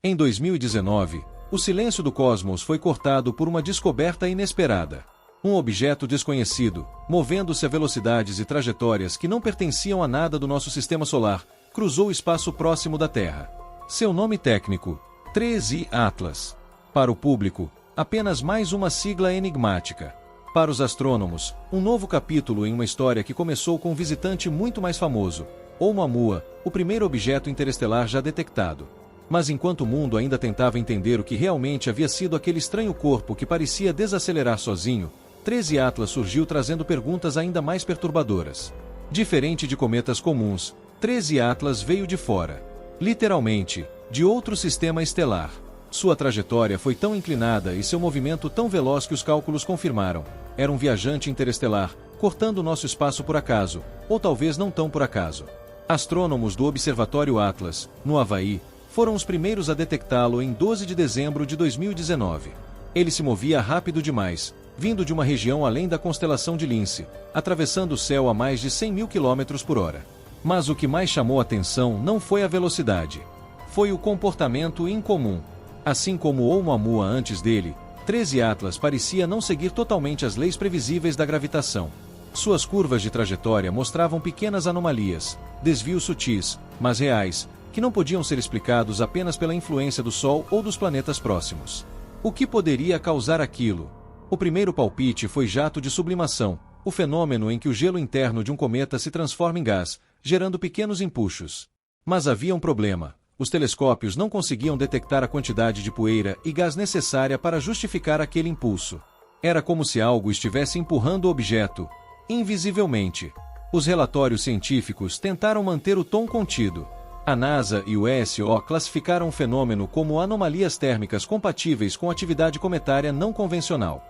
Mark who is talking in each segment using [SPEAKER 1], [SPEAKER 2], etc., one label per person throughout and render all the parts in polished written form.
[SPEAKER 1] Em 2019, o silêncio do cosmos foi cortado por uma descoberta inesperada. Um objeto desconhecido, movendo-se a velocidades e trajetórias que não pertenciam a nada do nosso sistema solar, cruzou o espaço próximo da Terra. Seu nome técnico, 3I Atlas. Para o público, apenas mais uma sigla enigmática. Para os astrônomos, um novo capítulo em uma história que começou com um visitante muito mais famoso, Oumuamua, o primeiro objeto interestelar já detectado. Mas enquanto o mundo ainda tentava entender o que realmente havia sido aquele estranho corpo que parecia desacelerar sozinho, 3I Atlas surgiu trazendo perguntas ainda mais perturbadoras. Diferente de cometas comuns, 3I Atlas veio de fora. Literalmente, de outro sistema estelar. Sua trajetória foi tão inclinada e seu movimento tão veloz que os cálculos confirmaram. Era um viajante interestelar, cortando nosso espaço por acaso, ou talvez não tão por acaso. Astrônomos do Observatório Atlas, no Havaí, foram os primeiros a detectá-lo em 12 de dezembro de 2019. Ele se movia rápido demais, vindo de uma região além da constelação de Lince, atravessando o céu a mais de 100 mil km por hora. Mas o que mais chamou a atenção não foi a velocidade. Foi o comportamento incomum. Assim como Oumuamua antes dele, 3I Atlas parecia não seguir totalmente as leis previsíveis da gravitação. Suas curvas de trajetória mostravam pequenas anomalias, desvios sutis, mas reais, que não podiam ser explicados apenas pela influência do Sol ou dos planetas próximos. O que poderia causar aquilo? O primeiro palpite foi jato de sublimação, o fenômeno em que o gelo interno de um cometa se transforma em gás, gerando pequenos empuxos. Mas havia um problema. Os telescópios não conseguiam detectar a quantidade de poeira e gás necessária para justificar aquele impulso. Era como se algo estivesse empurrando o objeto, invisivelmente. Os relatórios científicos tentaram manter o tom contido. A NASA e o ESO classificaram o fenômeno como anomalias térmicas compatíveis com atividade cometária não convencional.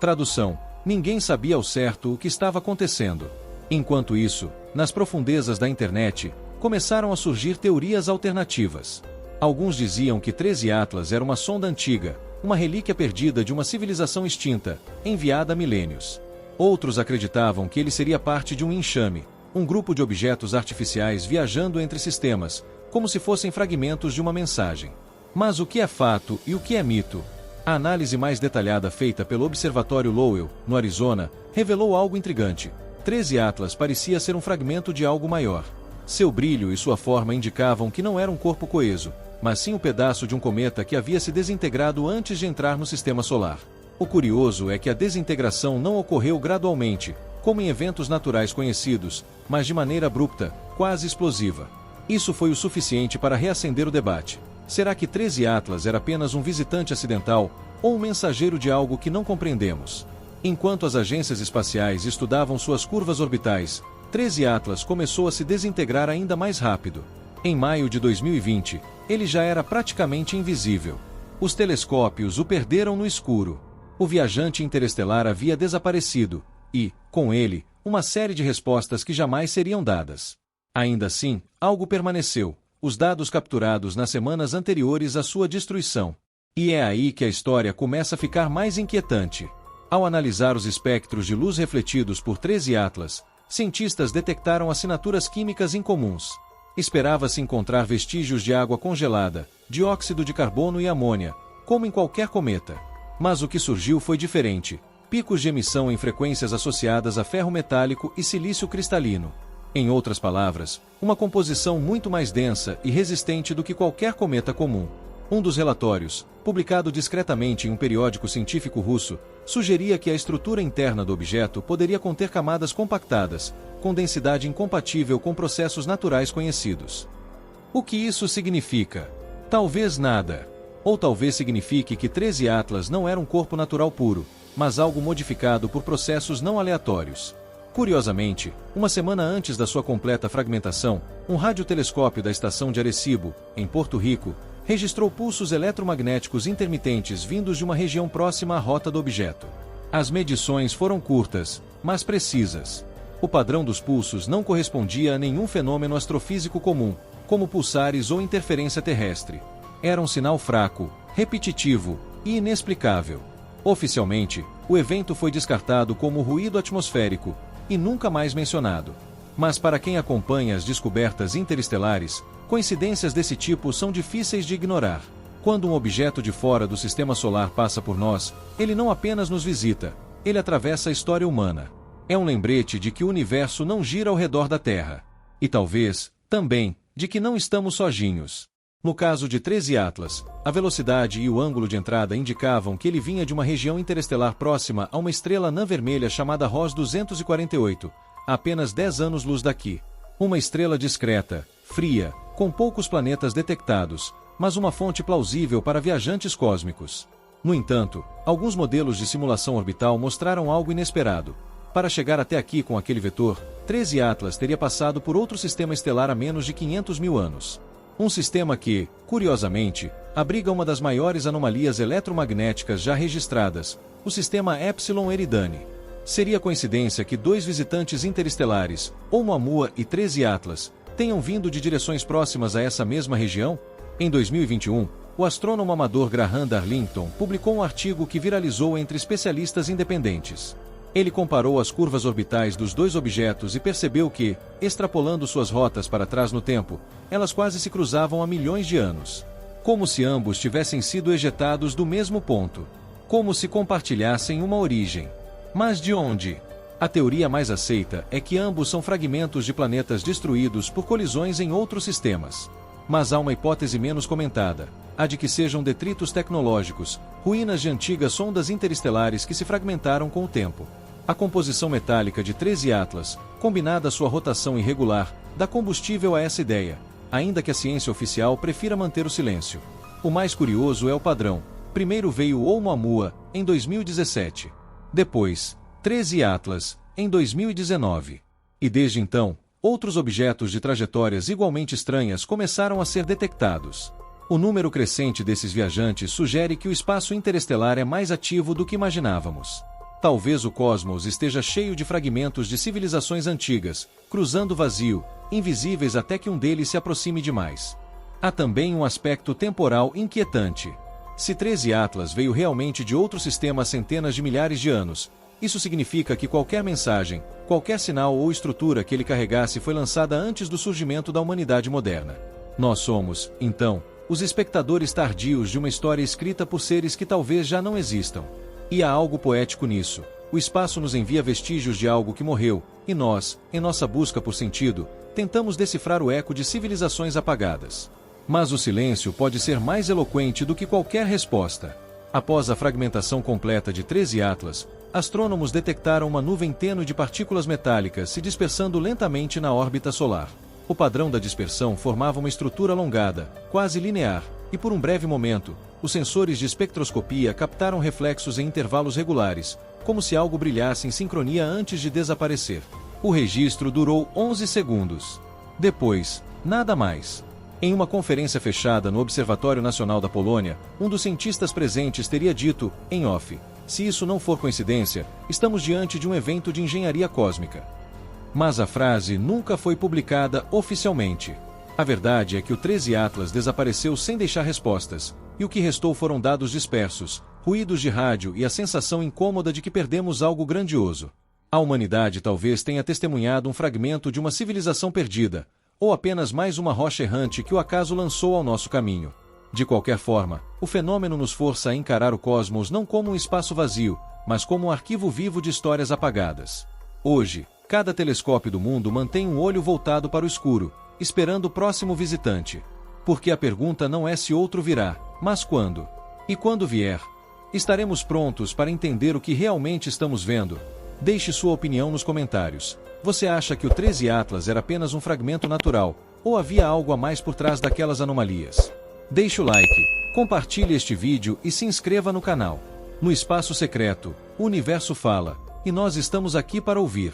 [SPEAKER 1] Tradução: ninguém sabia ao certo o que estava acontecendo. Enquanto isso, nas profundezas da internet, começaram a surgir teorias alternativas. Alguns diziam que 3I Atlas era uma sonda antiga, uma relíquia perdida de uma civilização extinta, enviada há milênios. Outros acreditavam que ele seria parte de um enxame, um grupo de objetos artificiais viajando entre sistemas, como se fossem fragmentos de uma mensagem. Mas o que é fato e o que é mito? A análise mais detalhada feita pelo Observatório Lowell, no Arizona, revelou algo intrigante. 3I Atlas parecia ser um fragmento de algo maior. Seu brilho e sua forma indicavam que não era um corpo coeso, mas sim um pedaço de um cometa que havia se desintegrado antes de entrar no sistema solar. O curioso é que a desintegração não ocorreu gradualmente, como em eventos naturais conhecidos, mas de maneira abrupta, quase explosiva. Isso foi o suficiente para reacender o debate. Será que 3I Atlas era apenas um visitante acidental, ou um mensageiro de algo que não compreendemos? Enquanto as agências espaciais estudavam suas curvas orbitais, 3I Atlas começou a se desintegrar ainda mais rápido. Em maio de 2020, ele já era praticamente invisível. Os telescópios o perderam no escuro. O viajante interestelar havia desaparecido, e, com ele, uma série de respostas que jamais seriam dadas. Ainda assim, algo permaneceu: os dados capturados nas semanas anteriores à sua destruição. E é aí que a história começa a ficar mais inquietante. Ao analisar os espectros de luz refletidos por 3I Atlas, cientistas detectaram assinaturas químicas incomuns. Esperava-se encontrar vestígios de água congelada, dióxido de carbono e amônia, como em qualquer cometa. Mas o que surgiu foi diferente: picos de emissão em frequências associadas a ferro metálico e silício cristalino. Em outras palavras, uma composição muito mais densa e resistente do que qualquer cometa comum. Um dos relatórios, publicado discretamente em um periódico científico russo, sugeria que a estrutura interna do objeto poderia conter camadas compactadas, com densidade incompatível com processos naturais conhecidos. O que isso significa? Talvez nada. Ou talvez signifique que 3I Atlas não era um corpo natural puro, mas algo modificado por processos não aleatórios. Curiosamente, uma semana antes da sua completa fragmentação, um radiotelescópio da estação de Arecibo, em Porto Rico, registrou pulsos eletromagnéticos intermitentes vindos de uma região próxima à rota do objeto. As medições foram curtas, mas precisas. O padrão dos pulsos não correspondia a nenhum fenômeno astrofísico comum, como pulsares ou interferência terrestre. Era um sinal fraco, repetitivo e inexplicável. Oficialmente, o evento foi descartado como ruído atmosférico e nunca mais mencionado. Mas para quem acompanha as descobertas interestelares, coincidências desse tipo são difíceis de ignorar. Quando um objeto de fora do sistema solar passa por nós, ele não apenas nos visita, ele atravessa a história humana. É um lembrete de que o universo não gira ao redor da Terra. E talvez, também, de que não estamos sozinhos. No caso de 13 Atlas, a velocidade e o ângulo de entrada indicavam que ele vinha de uma região interestelar próxima a uma estrela anã vermelha chamada Ross 248, a apenas 10 anos-luz daqui. Uma estrela discreta, fria, com poucos planetas detectados, mas uma fonte plausível para viajantes cósmicos. No entanto, alguns modelos de simulação orbital mostraram algo inesperado. Para chegar até aqui com aquele vetor, 13 Atlas teria passado por outro sistema estelar há menos de 500 mil anos. Um sistema que, curiosamente, abriga uma das maiores anomalias eletromagnéticas já registradas, o sistema Epsilon Eridani. Seria coincidência que dois visitantes interestelares, Oumuamua e 13 Atlas, tenham vindo de direções próximas a essa mesma região? Em 2021, o astrônomo amador Graham Darlington publicou um artigo que viralizou entre especialistas independentes. Ele comparou as curvas orbitais dos dois objetos e percebeu que, extrapolando suas rotas para trás no tempo, elas quase se cruzavam há milhões de anos. Como se ambos tivessem sido ejetados do mesmo ponto. Como se compartilhassem uma origem. Mas de onde? A teoria mais aceita é que ambos são fragmentos de planetas destruídos por colisões em outros sistemas. Mas há uma hipótese menos comentada, a de que sejam detritos tecnológicos, ruínas de antigas sondas interestelares que se fragmentaram com o tempo. A composição metálica de 13 Atlas, combinada à sua rotação irregular, dá combustível a essa ideia, ainda que a ciência oficial prefira manter o silêncio. O mais curioso é o padrão. Primeiro veio Oumuamua, em 2017. Depois, 13 Atlas, em 2019. E desde então, outros objetos de trajetórias igualmente estranhas começaram a ser detectados. O número crescente desses viajantes sugere que o espaço interestelar é mais ativo do que imaginávamos. Talvez o cosmos esteja cheio de fragmentos de civilizações antigas, cruzando o vazio, invisíveis até que um deles se aproxime demais. Há também um aspecto temporal inquietante. Se 13 Atlas veio realmente de outro sistema há centenas de milhares de anos, isso significa que qualquer mensagem, qualquer sinal ou estrutura que ele carregasse foi lançada antes do surgimento da humanidade moderna. Nós somos, então, os espectadores tardios de uma história escrita por seres que talvez já não existam. E há algo poético nisso. O espaço nos envia vestígios de algo que morreu, e nós, em nossa busca por sentido, tentamos decifrar o eco de civilizações apagadas. Mas o silêncio pode ser mais eloquente do que qualquer resposta. Após a fragmentação completa de 13 Atlas, astrônomos detectaram uma nuvem tênue de partículas metálicas se dispersando lentamente na órbita solar. O padrão da dispersão formava uma estrutura alongada, quase linear, e por um breve momento, os sensores de espectroscopia captaram reflexos em intervalos regulares, como se algo brilhasse em sincronia antes de desaparecer. O registro durou 11 segundos. Depois, nada mais. Em uma conferência fechada no Observatório Nacional da Polônia, um dos cientistas presentes teria dito, em off, se isso não for coincidência, estamos diante de um evento de engenharia cósmica. Mas a frase nunca foi publicada oficialmente. A verdade é que o 13 Atlas desapareceu sem deixar respostas, e o que restou foram dados dispersos, ruídos de rádio e a sensação incômoda de que perdemos algo grandioso. A humanidade talvez tenha testemunhado um fragmento de uma civilização perdida, ou apenas mais uma rocha errante que o acaso lançou ao nosso caminho. De qualquer forma, o fenômeno nos força a encarar o cosmos não como um espaço vazio, mas como um arquivo vivo de histórias apagadas. Hoje, cada telescópio do mundo mantém um olho voltado para o escuro, esperando o próximo visitante. Porque a pergunta não é se outro virá, mas quando. E quando vier, estaremos prontos para entender o que realmente estamos vendo? Deixe sua opinião nos comentários. Você acha que o 13 Atlas era apenas um fragmento natural, ou havia algo a mais por trás daquelas anomalias? Deixe o like, compartilhe este vídeo e se inscreva no canal. No Espaço Secreto, o universo fala, e nós estamos aqui para ouvir.